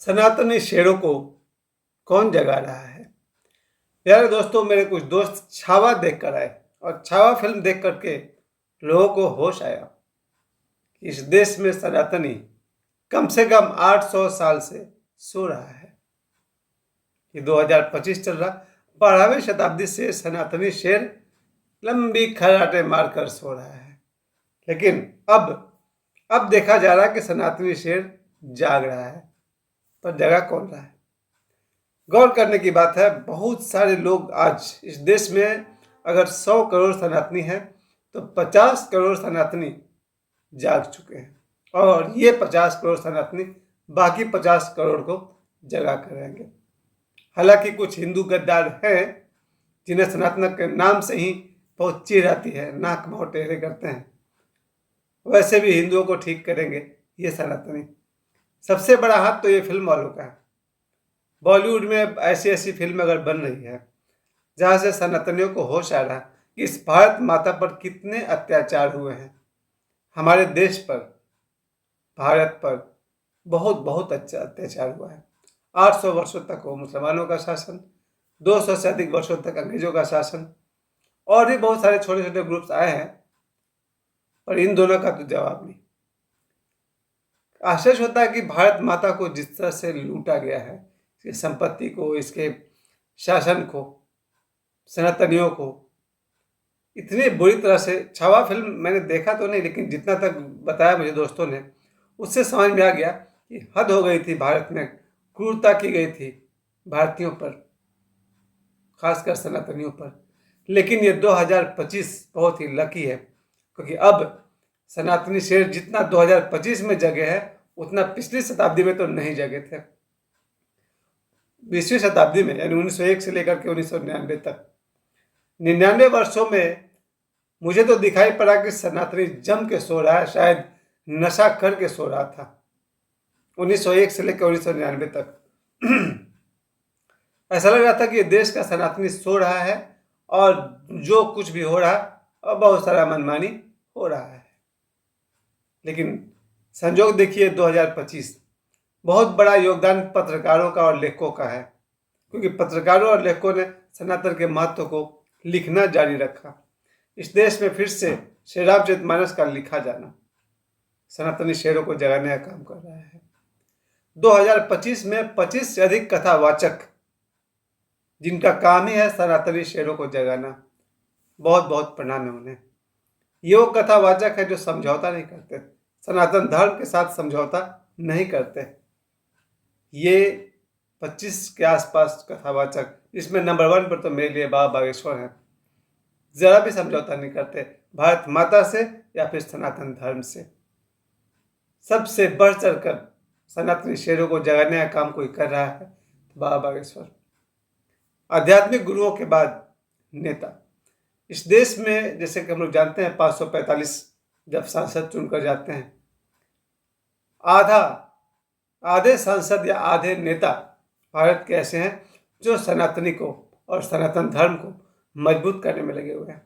सनातनी शेरों को कौन जगा रहा है? प्यारे दोस्तों, मेरे कुछ दोस्त छावा देख कर आए और छावा फिल्म देख करके लोगों को होश आया कि इस देश में सनातनी कम से कम 800 साल से सो रहा है। ये 2025 चल रहा, 12वीं शताब्दी से सनातनी शेर लंबी खर्राटे मारकर सो रहा है। लेकिन अब देखा जा रहा है कि सनातनी शेर जाग रहा है, पर जगा कौन रहा है? गौर करने की बात है, बहुत सारे लोग आज इस देश में अगर 100 करोड़ सनातनी हैं तो 50 करोड़ सनातनी जाग चुके हैं और ये 50 करोड़ सनातनी बाकी 50 करोड़ को जगा कर रहेंगे। हालांकि कुछ हिंदू गद्दार हैं जिन्हें सनातन के नाम से ही बहुत चिढ़ आती है, नाक मुंह टेढ़े करते हैं। वैसे भी हिंदुओं को ठीक करेंगे ये सनातनी। सबसे बड़ा हाथ तो ये फिल्म वालों का है। बॉलीवुड में ऐसी ऐसी फिल्म अगर बन रही है जहाँ से सनातनियों को होश आ रहा है कि इस भारत माता पर कितने अत्याचार हुए हैं, हमारे देश पर, भारत पर बहुत बहुत अच्छा अत्याचार हुआ है। 800 वर्षों तक हो मुसलमानों का शासन, 200 से अधिक वर्षों तक अंग्रेजों का शासन, और भी बहुत सारे छोटे छोटे ग्रुप्स आए हैं, पर इन दोनों का तो जवाब नहीं। आश्चर्य होता है कि भारत माता को जिस तरह से लूटा गया है, इसकी संपत्ति को, इसके शासन को, सनातनियों को इतनी बुरी तरह से। छावा फिल्म मैंने देखा तो नहीं, लेकिन जितना तक बताया मुझे दोस्तों ने, उससे समझ में आ गया कि हद हो गई थी। भारत में क्रूरता की गई थी भारतीयों पर, खासकर सनातनियों पर। लेकिन ये 2025 बहुत ही लकी है, क्योंकि अब सनातनी शेर जितना 2025 में जगे है उतना पिछली शताब्दी में तो नहीं जगे थे। 20वीं शताब्दी में यानी 1901 से लेकर के 1999 तक 99 वर्षों में मुझे तो दिखाई पड़ा कि सनातनी जम के सो रहा है, शायद नशा करके सो रहा था 1901 से लेकर 1999 तक। ऐसा लग रहा था कि ये देश का सनातनी सो रहा है और जो कुछ भी हो रहा है और बहुत सारा मनमानी हो रहा है। लेकिन संजोग देखिए, 2025 बहुत बड़ा योगदान पत्रकारों का और लेखकों का है, क्योंकि पत्रकारों और लेखकों ने सनातन के महत्व को लिखना जारी रखा। इस देश में फिर से श्री रामचरितमानस का लिखा जाना सनातनी शेरों को जगाने का काम कर रहा है। 2025 में 25 से अधिक कथावाचक जिनका काम ही है सनातनी शेरों को जगाना, बहुत बहुत प्रणाम है उन्हें। ये वो कथावाचक है जो समझौता नहीं करते, सनातन धर्म के साथ समझौता नहीं करते। ये 25 के आसपास कथावाचक, इसमें नंबर 1 पर तो मेरे लिए बाबा बागेश्वर हैं, जरा भी समझौता नहीं करते भारत माता से या फिर सनातन धर्म से। सबसे बढ़ चढ़कर सनातनी शेरों को जगाने का काम कोई कर रहा है तो बाबा बागेश्वर। आध्यात्मिक गुरुओं के बाद नेता। इस देश में जैसे कि हम लोग जानते हैं 545 जब सांसद चुनकर जाते हैं, आधे सांसद या आधे नेता भारत के ऐसे हैं जो सनातनी को और सनातन धर्म को मजबूत करने में लगे हुए हैं।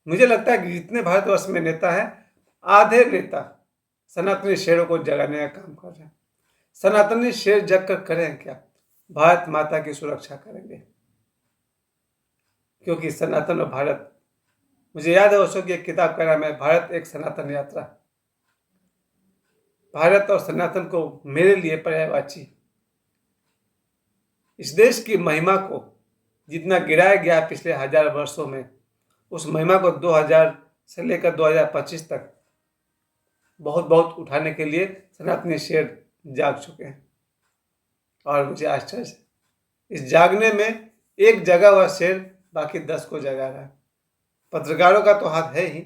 मुझे लगता है कि जितने भारतवर्ष में नेता हैं, आधे नेता सनातनी शेरों को जगाने का काम कर रहे हैं। सनातनी शेर जग कर करें क्या? भारत माता की सुरक्षा करेंगे, क्योंकि सनातन और भारत, मुझे याद है उसको की एक किताब का नाम है भारत एक सनातन यात्रा। भारत और सनातन को मेरे लिए पर्यायवाची। इस देश की महिमा को जितना गिराया गया पिछले 1000 वर्षों में, उस महिमा को 2000 से लेकर 2025 तक बहुत बहुत उठाने के लिए सनातनी शेर जाग चुके हैं। और मुझे आश्चर्य है, इस जागने में एक जगा हुआ शेर बाकी 10 को जगा रहा है। पत्रकारों का तो हाथ है ही,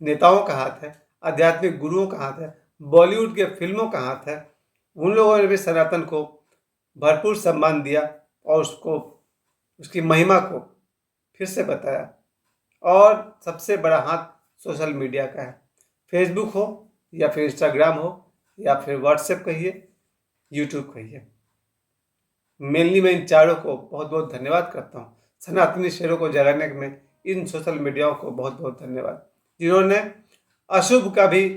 नेताओं का हाथ है, आध्यात्मिक गुरुओं का हाथ है, बॉलीवुड के फिल्मों का हाथ है। उन लोगों ने भी सनातन को भरपूर सम्मान दिया और उसको, उसकी महिमा को फिर से बताया। और सबसे बड़ा हाथ सोशल मीडिया का है, फेसबुक हो या फिर इंस्टाग्राम हो या फिर व्हाट्सएप कहिए, यूट्यूब कहिए। मेनली मैं इन चारों को बहुत बहुत धन्यवाद करता हूँ। सनातनी शेरों को जगाने में इन सोशल मीडियाओं को बहुत बहुत धन्यवाद, जिन्होंने अशुभ का भी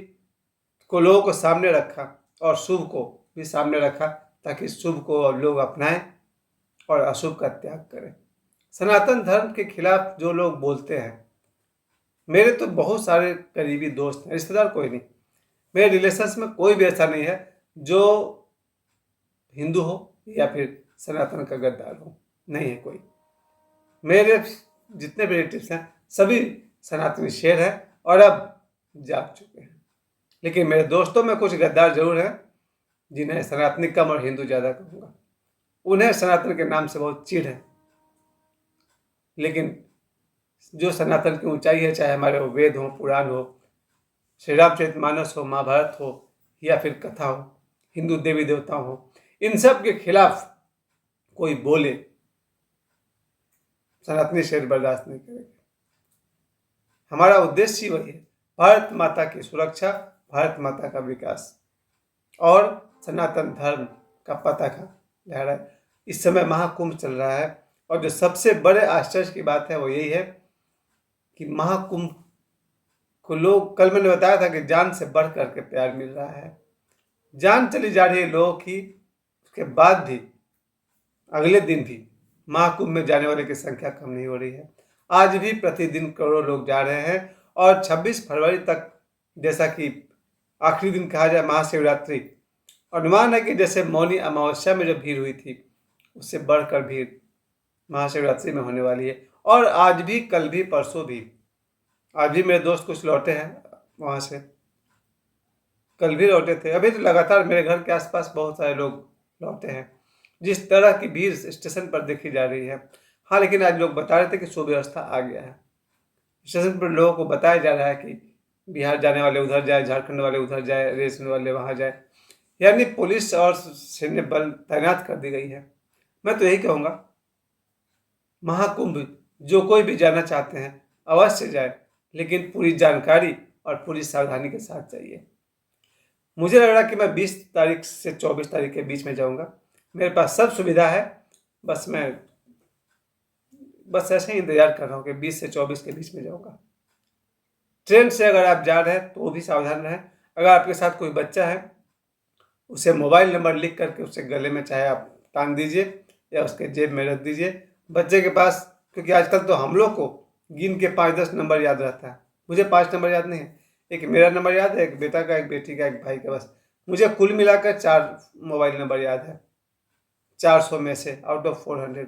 को लोगों को सामने रखा और शुभ को भी सामने रखा ताकि शुभ को लोग अपनाएं और अशुभ का त्याग करें। सनातन धर्म के खिलाफ जो लोग बोलते हैं, मेरे तो बहुत सारे करीबी दोस्त हैं, रिश्तेदार कोई नहीं, मेरे रिलेशंस में कोई भी ऐसा नहीं है जो हिंदू हो या फिर सनातन का गद्दार हो, नहीं है कोई। मेरे जितने भी रिलेटिव्स हैं सभी सनातनी शेर हैं और अब जाग चुके हैं। लेकिन मेरे दोस्तों में कुछ गद्दार जरूर हैं जिन्हें सनातनी कम और हिंदू ज़्यादा कहूँगा। उन्हें सनातन के नाम से बहुत चिढ़ है, लेकिन जो सनातन की ऊंचाई है, चाहे हमारे वो वेद हो, पुराण हो, श्री रामचरितमानस हो, महाभारत हो या फिर कथा हो, हिंदू देवी देवताओं हो, इन सब के खिलाफ कोई बोले, सनातनी शेर बर्दाश्त नहीं करेगा। हमारा उद्देश्य ही वही है, भारत माता की सुरक्षा, भारत माता का विकास और सनातन धर्म का पताका लहराए। इस समय महाकुंभ चल रहा है और जो सबसे बड़े आश्चर्य की बात है वो यही है कि महाकुंभ को लोग, कल मैंने बताया था कि जान से बढ़ कर के प्यार मिल रहा है। जान चली जा रही है लोगों की, उसके बाद भी अगले दिन भी महाकुंभ में जाने वाले की संख्या कम नहीं हो रही है। आज भी प्रतिदिन करोड़ों लोग जा रहे हैं और 26 फरवरी तक, जैसा कि आखिरी दिन कहा जाए महाशिवरात्रि, अनुमान है कि जैसे मौनी अमावस्या में जो भीड़ हुई थी उससे बढ़कर भीड़ महाशिवरात्रि में होने वाली है। और आज भी, कल भी, परसों भी, आज भी मेरे दोस्त कुछ लौटे हैं वहाँ से, कल भी लौटे थे। अभी तो लगातार मेरे घर के आसपास बहुत सारे लोग लौटे हैं। जिस तरह की भीड़ स्टेशन पर देखी जा रही है, हाँ, लेकिन आज लोग बता रहे थे कि सुव्यवस्था आ गया है। स्टेशन पर लोगों को बताया जा रहा है कि बिहार जाने वाले उधर जाए, झारखंड वाले उधर जाए, रेशन वाले वहाँ जाए, यानी पुलिस और सैन्य बल तैनात कर दी गई है। मैं तो यही कहूँगा, महाकुंभ जो कोई भी जाना चाहते हैं अवश्य जाए, लेकिन पूरी जानकारी और पूरी सावधानी के साथ जाइए। मुझे लग रहा है कि मैं 20 तारीख से 24 तारीख के बीच में जाऊंगा। मेरे पास सब सुविधा है, बस ऐसे ही इंतजार कर रहा हूँ कि 20 से 24 के बीच में जाऊंगा। ट्रेन से अगर आप जा रहे हैं तो भी सावधान रहें। अगर आपके साथ कोई बच्चा है, उसे मोबाइल नंबर लिख करके उससे गले में चाहे आप टांग दीजिए या उसके जेब में रख दीजिए बच्चे के पास, क्योंकि आजकल तो हम लोग को गिन के 5-10 नंबर याद रहता है। मुझे 5 नंबर याद नहीं है, एक मेरा नंबर याद है, एक बेटा का, एक बेटी का, एक भाई का, बस मुझे कुल मिलाकर 4 मोबाइल नंबर याद है 400 में से आउट ऑफ 400।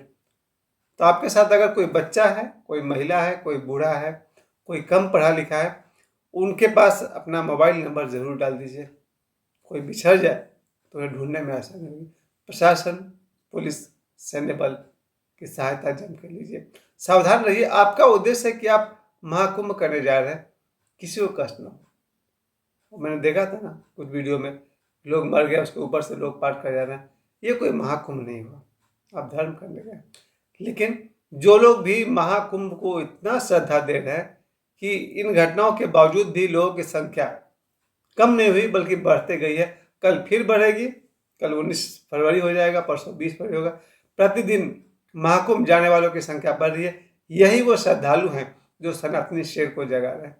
तो आपके साथ अगर कोई बच्चा है, कोई महिला है, कोई बूढ़ा है, कोई कम पढ़ा लिखा है, उनके पास अपना मोबाइल नंबर ज़रूर डाल दीजिए। कोई बिछड़ जाए तो उन्हें ढूंढने में आसानी होगी। प्रशासन, पुलिस, सैन्य बल की सहायता जम कर लीजिए। सावधान रहिए। आपका उद्देश्य है कि आप महाकुंभ करने जा रहे हैं, किसी को कष्ट ना हो। मैंने देखा था ना कुछ वीडियो में, लोग मर गए, उसके ऊपर से लोग पार कर जा रहे हैं। ये कोई महाकुंभ नहीं हुआ, आप धर्म करने गए। लेकिन जो लोग भी महाकुंभ को इतना श्रद्धा दे रहे हैं कि इन घटनाओं के बावजूद भी लोगों की संख्या कम नहीं हुई बल्कि बढ़ते गई है। कल फिर बढ़ेगी, कल 19 फरवरी हो जाएगा, परसों 20 फरवरी होगा। प्रतिदिन महाकुंभ जाने वालों की संख्या बढ़ रही है। यही वो श्रद्धालु हैं जो सनातनी शेर को जगा रहे हैं।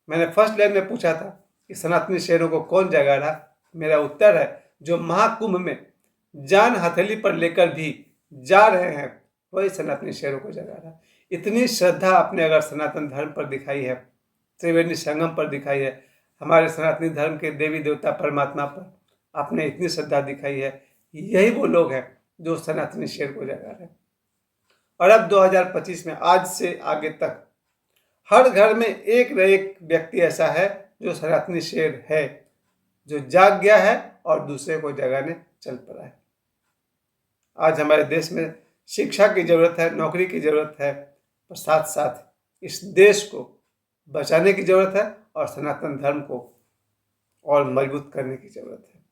मैंने फर्स्ट लाइन में पूछा था कि सनातनी शेरों को कौन जगा रहा। मेरा उत्तर है, जो महाकुंभ में जान हथेली पर लेकर भी जा रहे हैं वही सनातनी शेरों को जगा रहा है। इतनी श्रद्धा आपने अगर सनातन धर्म पर दिखाई है, त्रिवेणी संगम पर दिखाई है, हमारे सनातनी धर्म के देवी देवता परमात्मा पर आपने इतनी श्रद्धा दिखाई है, यही वो लोग हैं जो सनातनी शेर को जगा रहे हैं। और अब 2025 में आज से आगे तक हर घर में एक न एक व्यक्ति ऐसा है जो सनातनी शेर है, जो जाग गया है और दूसरे को जगाने चल पड़ा है। आज हमारे देश में शिक्षा की जरूरत है, नौकरी की जरूरत है, और साथ साथ इस देश को बचाने की जरूरत है और सनातन धर्म को और मजबूत करने की जरूरत है।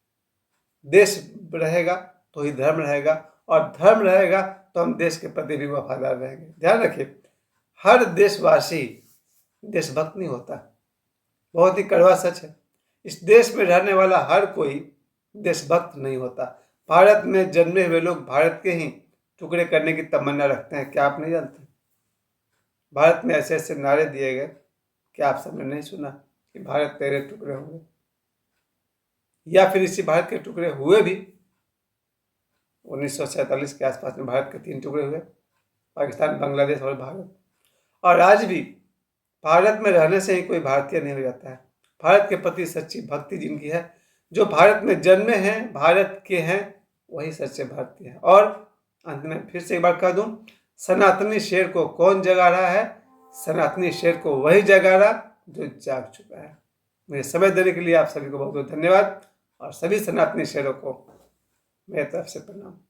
देश रहेगा तो ही धर्म रहेगा, और धर्म रहेगा तो हम देश के प्रति भी वफादार रहेंगे। ध्यान रखिए, हर देशवासी देशभक्त नहीं होता, बहुत ही कड़वा सच है। इस देश में रहने वाला हर कोई देशभक्त नहीं होता। भारत में जन्मे हुए लोग भारत के ही टुकड़े करने की तमन्ना रखते हैं, क्या आप नहीं जानते? भारत में ऐसे ऐसे नारे दिए गए, क्या आप सबने नहीं सुना कि भारत तेरे टुकड़े होंगे? या फिर इसी भारत के टुकड़े हुए भी। 1947 के आसपास में भारत के 3 टुकड़े हुए, पाकिस्तान, बांग्लादेश और भारत। और आज भी भारत में रहने से ही कोई भारतीय नहीं हो जाता है। भारत के प्रति सच्ची भक्ति जिनकी है, जो भारत में जन्मे हैं, भारत के हैं, वही सच्चे भारतीय हैं। और अंत में फिर से एक बार कह दूं, सनातनी शेर को कौन जगा रहा है? सनातनी शेर को वही जगा रहा जो जाग चुका है। मुझे समय देने के लिए आप सभी को बहुत बहुत धन्यवाद और सभी सनातनी शेरों को मेरी तरफ से प्रणाम।